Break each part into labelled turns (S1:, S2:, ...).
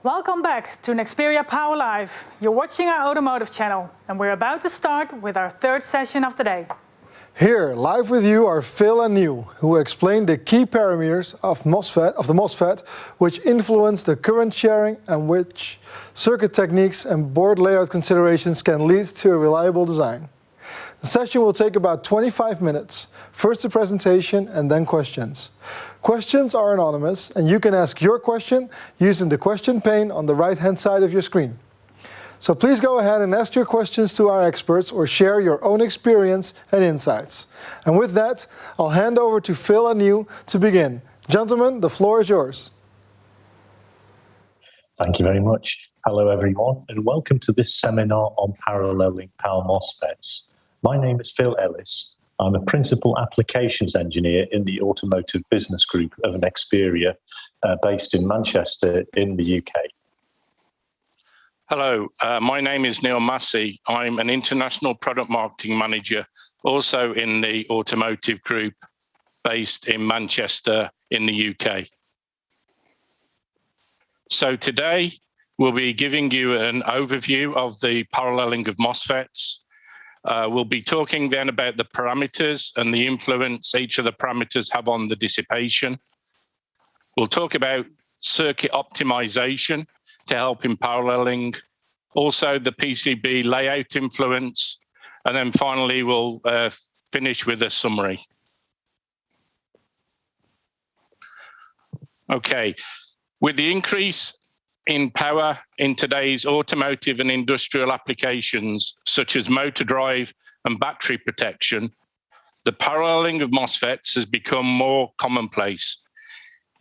S1: Welcome back to Nexperia Power Live. You're watching our automotive channel, and we're about to start with our third session of the day.
S2: Here, live with you are Phil and Neil, who will explain the key parameters of the MOSFET, which influence the current sharing and which circuit techniques and board layout considerations can lead to a reliable design. The session will take about 25 minutes. First the presentation and then questions. Questions are anonymous, and you can ask your question using the question pane on the right-hand side of your screen. So please go ahead and ask your questions to our experts or share your own experience and insights. And with that, I'll hand over to Phil and Neil to begin. Gentlemen, the floor is yours.
S3: Thank you very much. Hello everyone, and welcome to this seminar on paralleling power MOSFETs. My name is Phil Ellis. I'm a Principal Applications Engineer in the Automotive Business Group of Nexperia, based in Manchester in the UK.
S4: Hello, my name is Neil Massey. I'm an International Product Marketing Manager, also in the Automotive Group, based in Manchester in the UK. So today, we'll be giving you an overview of the paralleling of MOSFETs. We'll be talking then about the parameters and the influence each of the parameters have on the dissipation. We'll talk about circuit optimization to help in paralleling, also the PCB layout influence, and then finally we'll finish with a summary. Okay, with the increase in power in today's automotive and industrial applications, such as motor drive and battery protection, the paralleling of MOSFETs has become more commonplace.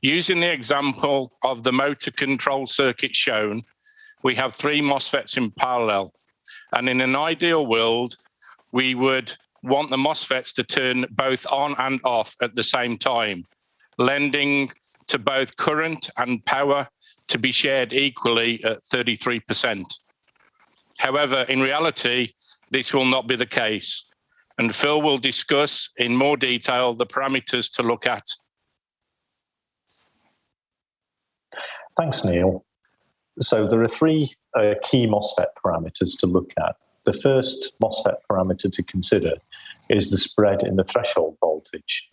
S4: Using the example of the motor control circuit shown, we have three MOSFETs in parallel. And in an ideal world, we would want the MOSFETs to turn both on and off at the same time, lending to both current and power to be shared equally at 33%. However, in reality, this will not be the case. And Phil will discuss in more detail the parameters to look at.
S3: Thanks, Neil. So there are three key MOSFET parameters to look at. The first MOSFET parameter to consider is the spread in the threshold voltage.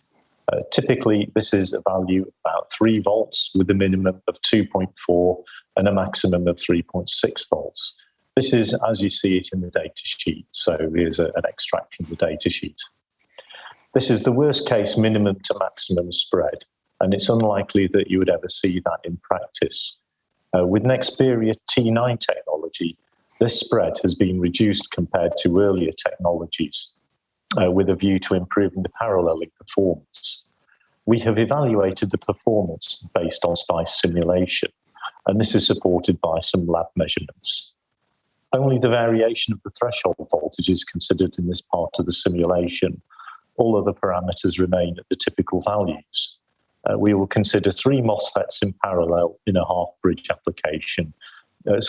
S3: Typically, this is a value of about 3 volts with a minimum of 2.4 and a maximum of 3.6 volts. This is as you see it in the data sheet. So here's an extract from the data sheet. This is the worst case minimum to maximum spread, and it's unlikely that you would ever see that in practice. With Nexperia T9 technology, this spread has been reduced compared to earlier technologies, with a view to improving the paralleling performance. We have evaluated the performance based on SPICE simulation, and this is supported by some lab measurements. Only the variation of the threshold voltage is considered in this part of the simulation. All other parameters remain at the typical values. We will consider 3 MOSFETs in parallel in a half-bridge application,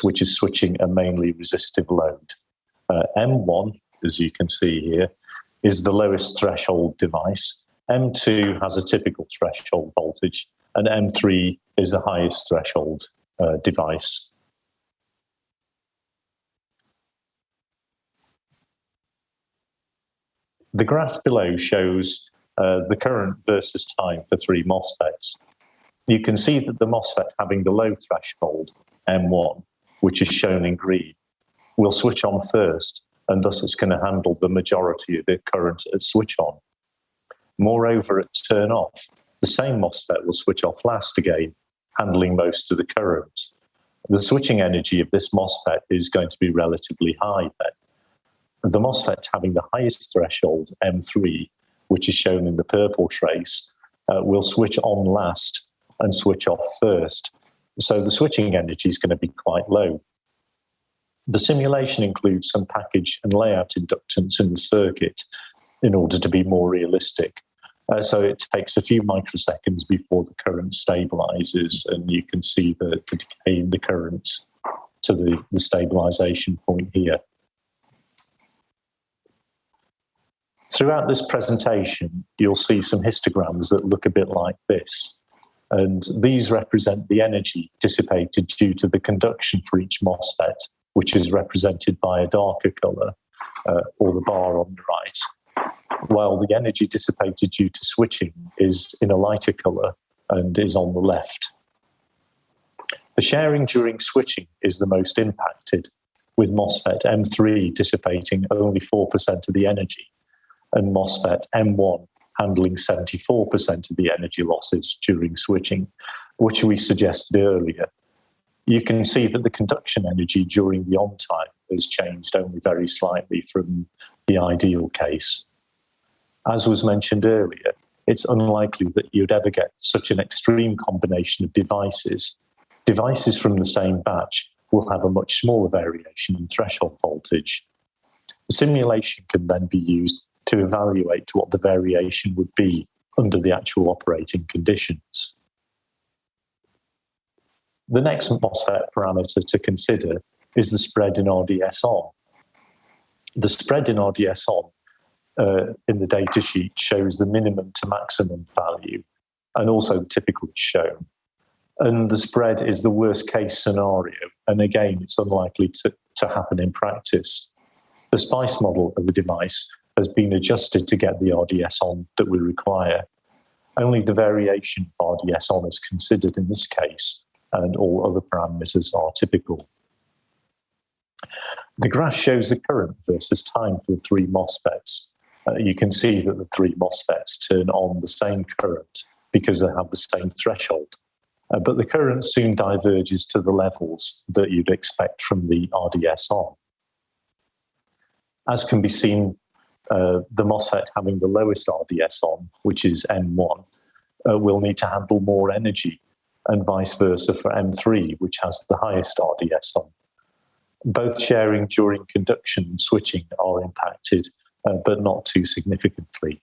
S3: which is switching a mainly resistive load. M1, as you can see here, is the lowest threshold device. M2 has a typical threshold voltage, and M3 is the highest threshold device. The graph below shows the current versus time for 3 MOSFETs. You can see that the MOSFET having the low threshold, M1, which is shown in green, will switch on first, and thus it's going to handle the majority of the current at switch on. Moreover, at turn off, the same MOSFET will switch off last again, handling most of the current. The switching energy of this MOSFET is going to be relatively high then. The MOSFET having the highest threshold, M3, which is shown in the purple trace, will switch on last and switch off first. So the switching energy is going to be quite low. The simulation includes some package and layout inductance in the circuit in order to be more realistic. So it takes a few microseconds before the current stabilizes, and you can see the decay in the current to the stabilization point here. Throughout this presentation, you'll see some histograms that look a bit like this. And these represent the energy dissipated due to the conduction for each MOSFET, which is represented by a darker colour, or the bar on the right, while the energy dissipated due to switching is in a lighter colour and is on the left. The sharing during switching is the most impacted, with MOSFET M3 dissipating only 4% of the energy, and MOSFET M1 handling 74% of the energy losses during switching, which we suggested earlier. You can see that the conduction energy during the on-time has changed only very slightly from the ideal case. As was mentioned earlier, it's unlikely that you'd ever get such an extreme combination of devices. Devices from the same batch will have a much smaller variation in threshold voltage. The simulation can then be used to evaluate what the variation would be under the actual operating conditions. The next MOSFET parameter to consider is the spread in RDS on. The spread in RDS on in the datasheet shows the minimum to maximum value, and also the typical is shown. And the spread is the worst case scenario, and again, it's unlikely to happen in practice. The SPICE model of the device has been adjusted to get the RDS on that we require. Only the variation of RDS on is considered in this case, and all other parameters are typical. The graph shows the current versus time for the three MOSFETs. You can see that the three MOSFETs turn on the same current because they have the same threshold. But the current soon diverges to the levels that you'd expect from the RDS on. As can be seen, the MOSFET having the lowest RDS on, which is M1, will need to handle more energy, and vice versa for M3, which has the highest RDS on. Both sharing during conduction and switching are impacted, but not too significantly.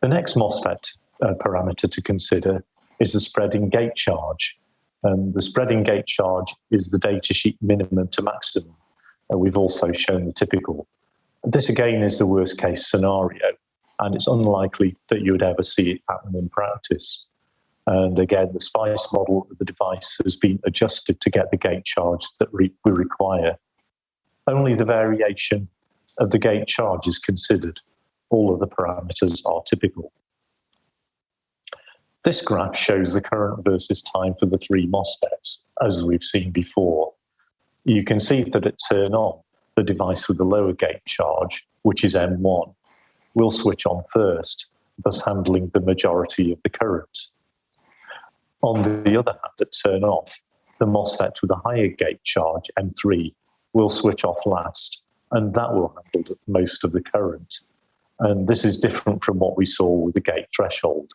S3: The next MOSFET parameter to consider is the spread in gate charge. The spread in gate charge is the datasheet minimum to maximum. We've also shown the typical. This again is the worst case scenario, and it's unlikely that you would ever see it happen in practice. And again, the SPICE model of the device has been adjusted to get the gate charge that we require. Only the variation of the gate charge is considered. All of the parameters are typical. This graph shows the current versus time for the three MOSFETs, as we've seen before. You can see that at turn on, the device with the lower gate charge, which is M1, will switch on first, thus handling the majority of the current. On the other hand, at turn off, the MOSFET with a higher gate charge, M3, will switch off last, and that will handle most of the current. And this is different from what we saw with the gate threshold.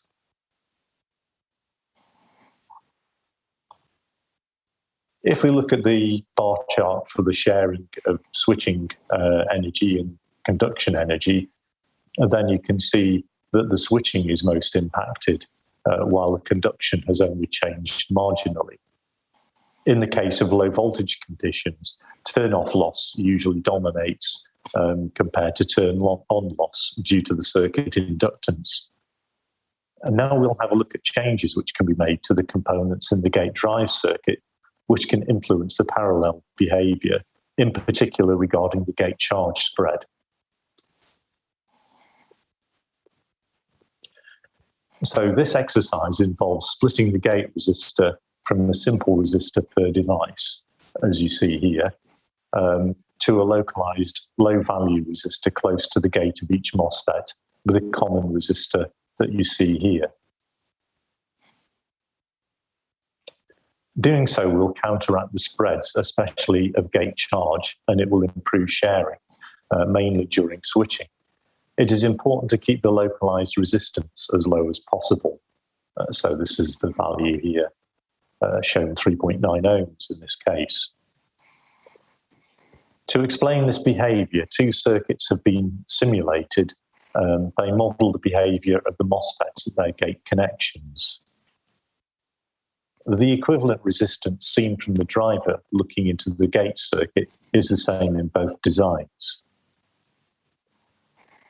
S3: If we look at the bar chart for the sharing of switching energy and conduction energy, then you can see that the switching is most impacted, while the conduction has only changed marginally. In the case of low voltage conditions, turn-off loss usually dominates compared to turn-on loss due to the circuit inductance. And now we'll have a look at changes which can be made to the components in the gate drive circuit, which can influence the parallel behavior, in particular regarding the gate charge spread. So this exercise involves splitting the gate resistor from a simple resistor per device, as you see here, to a localized low-value resistor close to the gate of each MOSFET with a common resistor that you see here. Doing so will counteract the spreads, especially of gate charge, and it will improve sharing, mainly during switching. It is important to keep the localized resistance as low as possible. So this is the value here, shown 3.9 ohms in this case. To explain this behavior, two circuits have been simulated. They model the behavior of the MOSFETs at their gate connections. The equivalent resistance seen from the driver looking into the gate circuit is the same in both designs.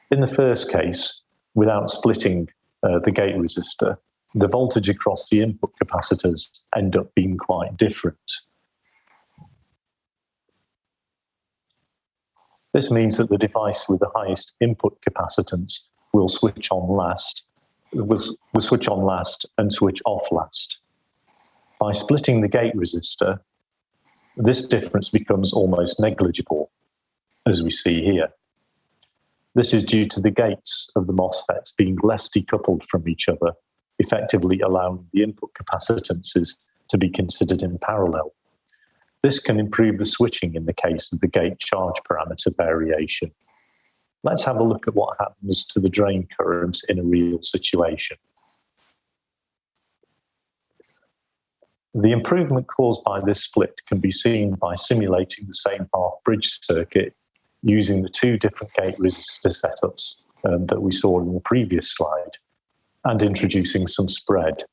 S3: In the first case, without splitting the gate resistor, the voltage across the input capacitors end up being quite different. This means that the device with the highest input capacitance will switch on last and switch off last. By splitting the gate resistor, this difference becomes almost negligible, as we see here. This is due to the gates of the MOSFETs being less decoupled from each other, effectively allowing the input capacitances to be considered in parallel. This can improve the switching in the case of the gate charge parameter variation. Let's have a look at what happens to the drain current in a real situation. The improvement caused by this split can be seen by simulating the same half bridge circuit using the two different gate resistor setups that we saw in the previous slide and introducing some spread.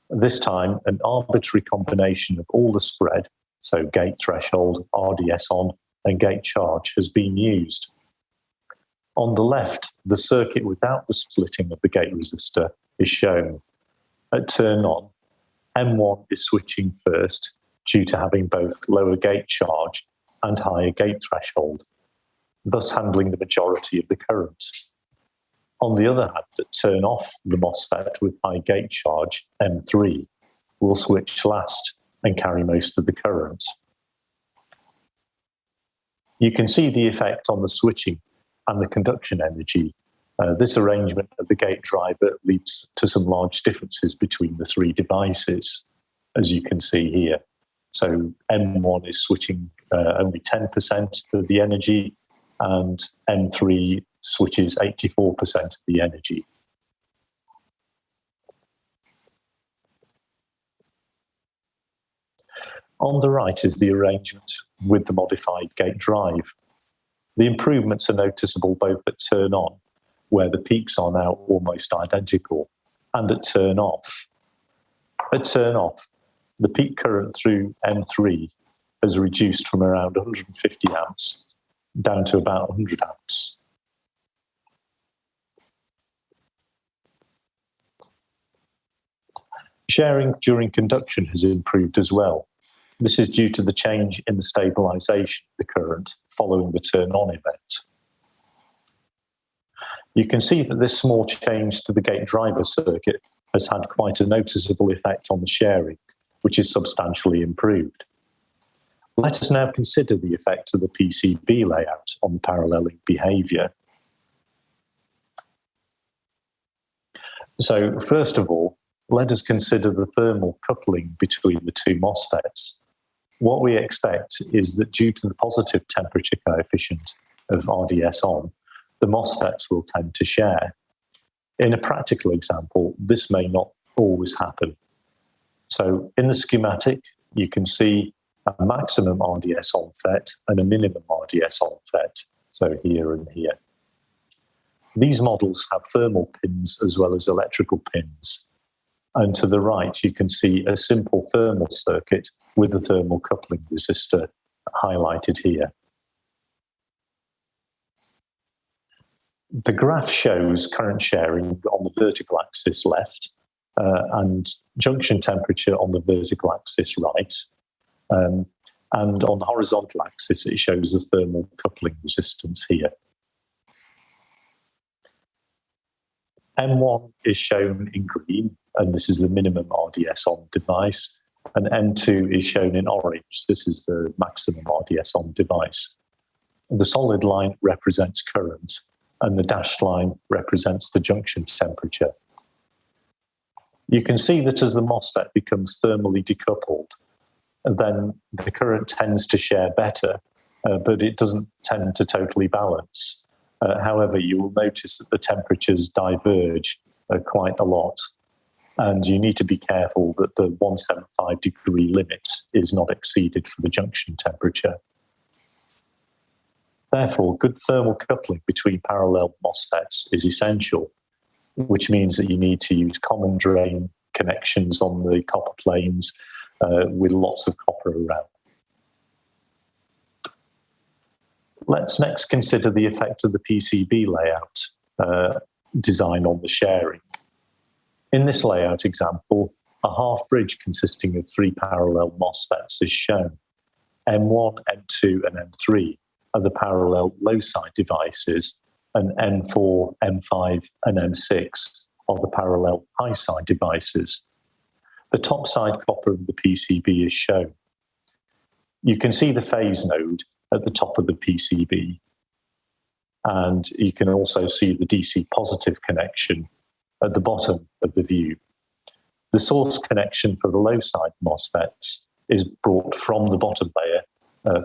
S3: This time, an arbitrary combination of all the spread, so gate threshold, RDS on, and gate charge, has been used. On the left, the circuit without the splitting of the gate resistor is shown. At turn on, M1 is switching first due to having both lower gate charge and higher gate threshold, thus handling the majority of the current. On the other hand, at turn off, the MOSFET with high gate charge, M3, will switch last and carry most of the current. You can see the effect on the switching and the conduction energy. This arrangement of the gate driver leads to some large differences between the three devices, as you can see here. So M1 is switching only 10% of the energy, and M3 switches 84% of the energy. On the right is the arrangement with the modified gate drive. The improvements are noticeable both at turn on, where the peaks are now almost identical, and at turn off. At turn off, the peak current through M3 has reduced from around 150 amps down to about 100 amps. Sharing during conduction has improved as well. This is due to the change in the stabilization of the current following the turn-on event. You can see that this small change to the gate driver circuit has had quite a noticeable effect on the sharing, which is substantially improved. Let us now consider the effect of the PCB layout on the paralleling behavior. So first of all, let us consider the thermal coupling between the two MOSFETs. What we expect is that due to the positive temperature coefficient of RDS on, the MOSFETs will tend to share. In a practical example, this may not always happen. So in the schematic, you can see a maximum RDS on FET and a minimum RDS on FET, so here and here. These models have thermal pins as well as electrical pins. And to the right, you can see a simple thermal circuit with the thermal coupling resistor highlighted here. The graph shows current sharing on the vertical axis left and junction temperature on the vertical axis right. And on the horizontal axis, it shows the thermal coupling resistance here. M1 is shown in green, and this is the minimum RDS on device, and M2 is shown in orange. This is the maximum RDS on device. The solid line represents current, and the dashed line represents the junction temperature. You can see that as the MOSFET becomes thermally decoupled, then the current tends to share better, but it doesn't tend to totally balance. However, you will notice that the temperatures diverge quite a lot, and you need to be careful that the 175 degree limit is not exceeded for the junction temperature. Therefore, good thermal coupling between parallel MOSFETs is essential, which means that you need to use common drain connections on the copper planes with lots of copper around. Let's next consider the effect of the PCB layout design on the sharing. In this layout example, a half bridge consisting of 3 parallel MOSFETs is shown. M1, M2 and M3 are the parallel low-side devices, and M4, M5 and M6 are the parallel high-side devices. The top side copper of the PCB is shown. You can see the phase node at the top of the PCB, and you can also see the DC positive connection at the bottom of the view. The source connection for the low-side MOSFETs is brought from the bottom layer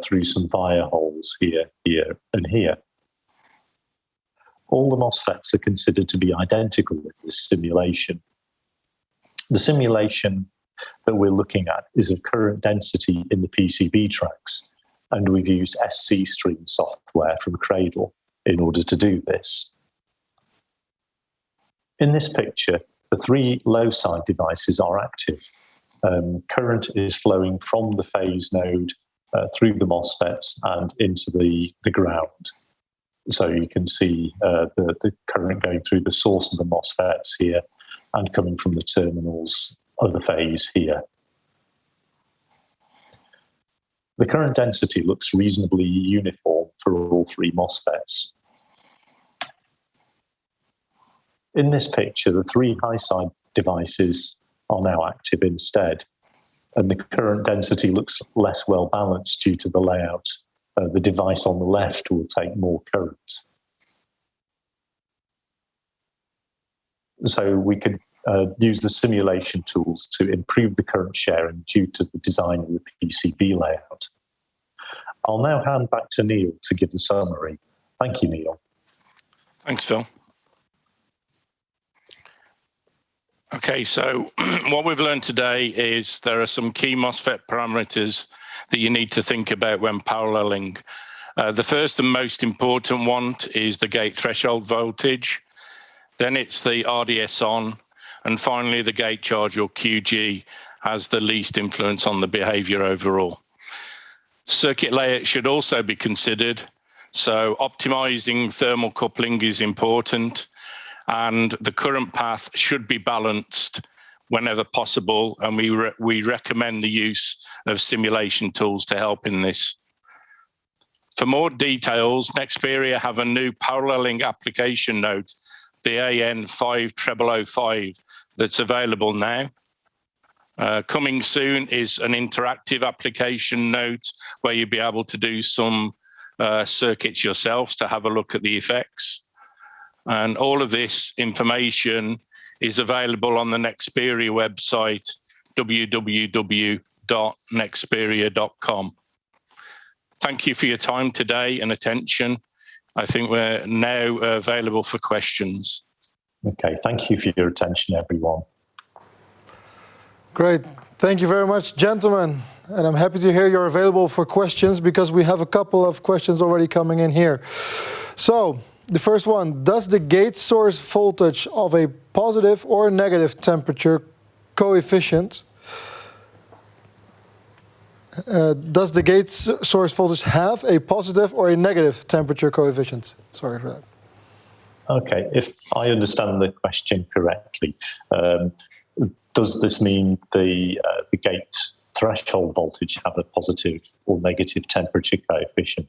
S3: through some via holes here, here, and here. All the MOSFETs are considered to be identical in this simulation. The simulation that we're looking at is of current density in the PCB tracks, and we've used SC Stream software from Cradle in order to do this. In this picture, the 3 low-side devices are active. Current is flowing from the phase node through the MOSFETs and into the ground. So you can see the current going through the source of the MOSFETs here and coming from the terminals of the phase here. The current density looks reasonably uniform for all 3 MOSFETs. In this picture, the 3 high-side devices are now active instead, and the current density looks less well balanced due to the layout. The device on the left will take more current. So we could use the simulation tools to improve the current sharing due to the design of the PCB layout. I'll now hand back to Neil to give the summary. Thank you, Neil.
S4: Thanks, Phil. Okay, so what we've learned today is there are some key MOSFET parameters that you need to think about when paralleling. The first and most important one is the gate threshold voltage. Then it's the RDS on, and finally the gate charge, or QG, has the least influence on the behavior overall. Circuit layout should also be considered, so optimizing thermal coupling is important, and the current path should be balanced whenever possible, and we recommend the use of simulation tools to help in this. For more details, Nexperia have a new paralleling application note, the AN5005, that's available now. Coming soon is an interactive application note where you'll be able to do some circuits yourselves to have a look at the effects. And all of this information is available on the Nexperia website, www.nexperia.com. Thank you for your time today and attention. I think we're now available for questions.
S3: Okay, thank you for your attention, everyone.
S2: Great. Thank you very much, gentlemen. And I'm happy to hear you're available for questions, because we have a couple of questions already coming in here. So, the first one, does the gate source voltage of a positive or negative temperature coefficient, does the gate source voltage have a positive or a negative temperature coefficient? Sorry for that.
S3: Okay, if I understand the question correctly, does this mean the gate threshold voltage have a positive or negative temperature coefficient?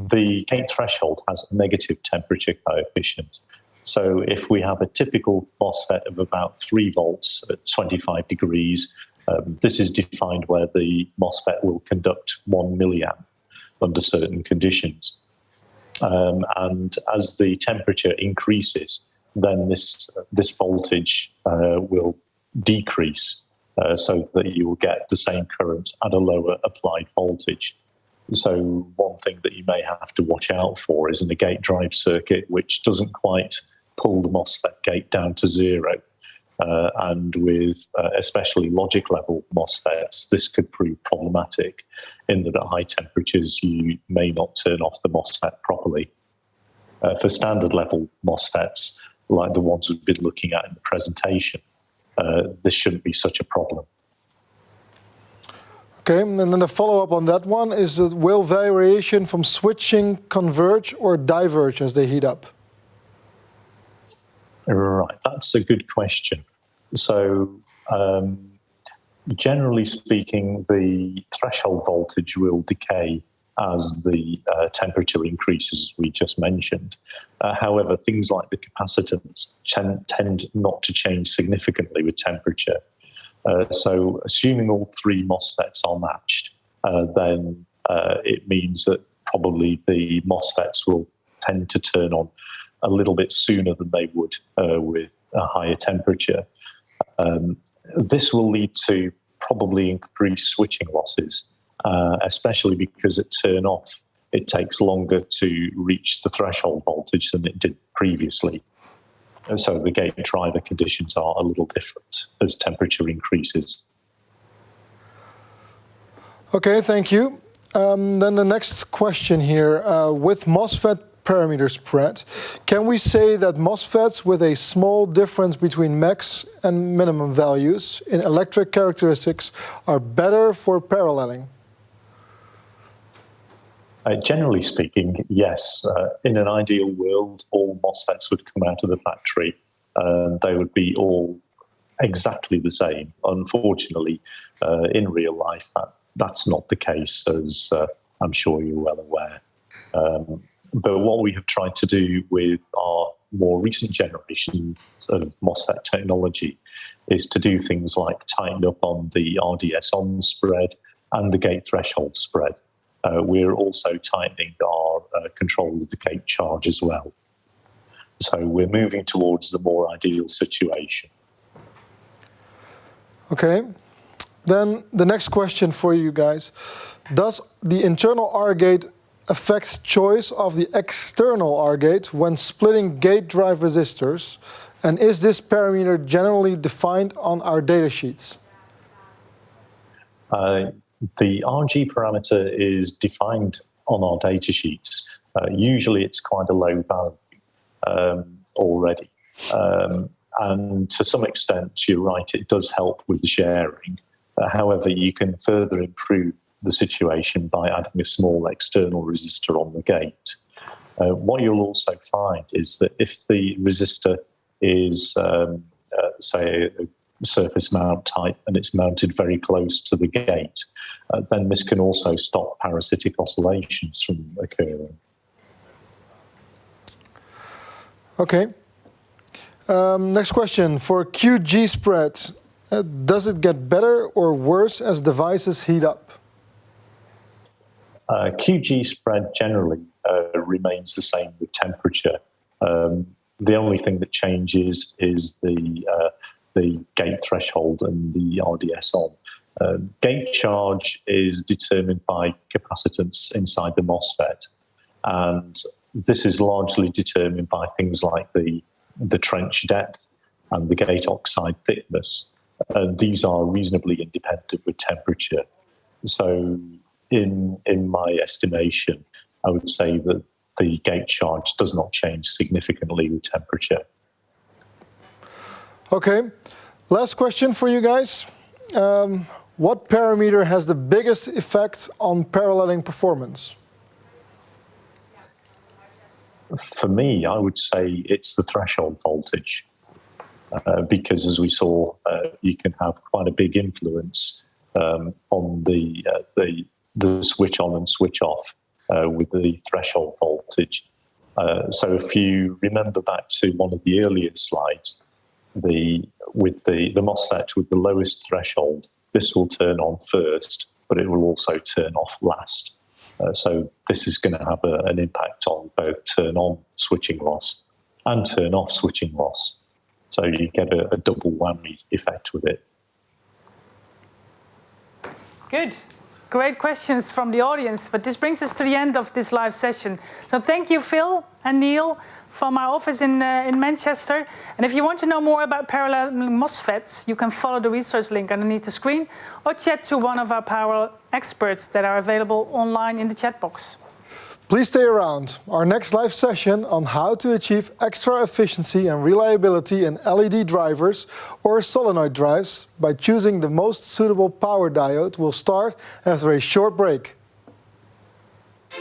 S3: The gate threshold has a negative temperature coefficient. So if we have a typical MOSFET of about 3 volts at 25 degrees, this is defined where the MOSFET will conduct 1 milliamp under certain conditions. And as the temperature increases, then this voltage will decrease so that you will get the same current at a lower applied voltage. So one thing that you may have to watch out for is in a gate drive circuit which doesn't quite pull the MOSFET gate down to 0. And with especially logic level MOSFETs, this could prove problematic in that at high temperatures you may not turn off the MOSFET properly. For standard level MOSFETs, like the ones we've been looking at in the presentation, this shouldn't be such a problem.
S2: Okay, and then the follow-up on that one is that will variation from switching converge or diverge as they heat up?
S3: Right, that's a good question. So, generally speaking, the threshold voltage will decay as the temperature increases, as we just mentioned. However, things like the capacitance tend not to change significantly with temperature. So assuming all three MOSFETs are matched, then it means that probably the MOSFETs will tend to turn on a little bit sooner than they would with a higher temperature. This will lead to probably increased switching losses, especially because at turn off, it takes longer to reach the threshold voltage than it did previously. And so the gate driver conditions are a little different as temperature increases.
S2: Okay, thank you. Then the next question here, with MOSFET parameter spread, can we say that MOSFETs with a small difference between max and minimum values in electric characteristics are better for paralleling?
S3: Generally speaking, yes. In an ideal world, all MOSFETs would come out of the factory and they would be all exactly the same. Unfortunately, in real life, that's not the case, as I'm sure you're well aware. But what we have tried to do with our more recent generations of MOSFET technology is to do things like tighten up on the RDS on spread and the gate threshold spread. We're also tightening our control of the gate charge as well. So we're moving towards the more ideal situation.
S2: Okay. Then the next question for you guys. Does the internal R gate affect choice of the external R gate when splitting gate drive resistors? And is this parameter generally defined on our data sheets?
S3: The RG parameter is defined on our data sheets. Usually it's quite a low value already. And to some extent, you're right, it does help with the sharing. However, you can further improve the situation by adding a small external resistor on the gate. What you'll also find is that if the resistor is, say, a surface mount type and it's mounted very close to the gate, then this can also stop parasitic oscillations from occurring.
S2: Okay. Next question. For QG spread, does it get better or worse as devices heat up?
S3: QG spread generally remains the same with temperature. The only thing that changes is the gate threshold and the RDS on. Gate charge is determined by capacitance inside the MOSFET, and this is largely determined by things like the trench depth and the gate oxide thickness. These are reasonably independent with temperature. So in my estimation, I would say that the gate charge does not change significantly with temperature.
S2: Okay, last question for you guys. What parameter has the biggest effect on paralleling performance?
S3: For me, I would say it's the threshold voltage, because as we saw, you can have quite a big influence on the switch on and switch off with the threshold voltage. So if you remember back to one of the earlier slides, with the MOSFET with the lowest threshold, this will turn on first, but it will also turn off last. So this is going to have an impact on both turn-on switching loss and turn-off switching loss. So you get a double whammy effect with it.
S1: Good. Great questions from the audience, but this brings us to the end of this live session. So thank you, Phil and Neil, from our office in Manchester. And if you want to know more about paralleling MOSFETs, you can follow the resource link underneath the screen or chat to one of our power experts that are available online in the chat box.
S2: Please stay around. Our next live session on how to achieve extra efficiency and reliability in LED drivers or solenoid drives by choosing the most suitable power diode will start after a short break.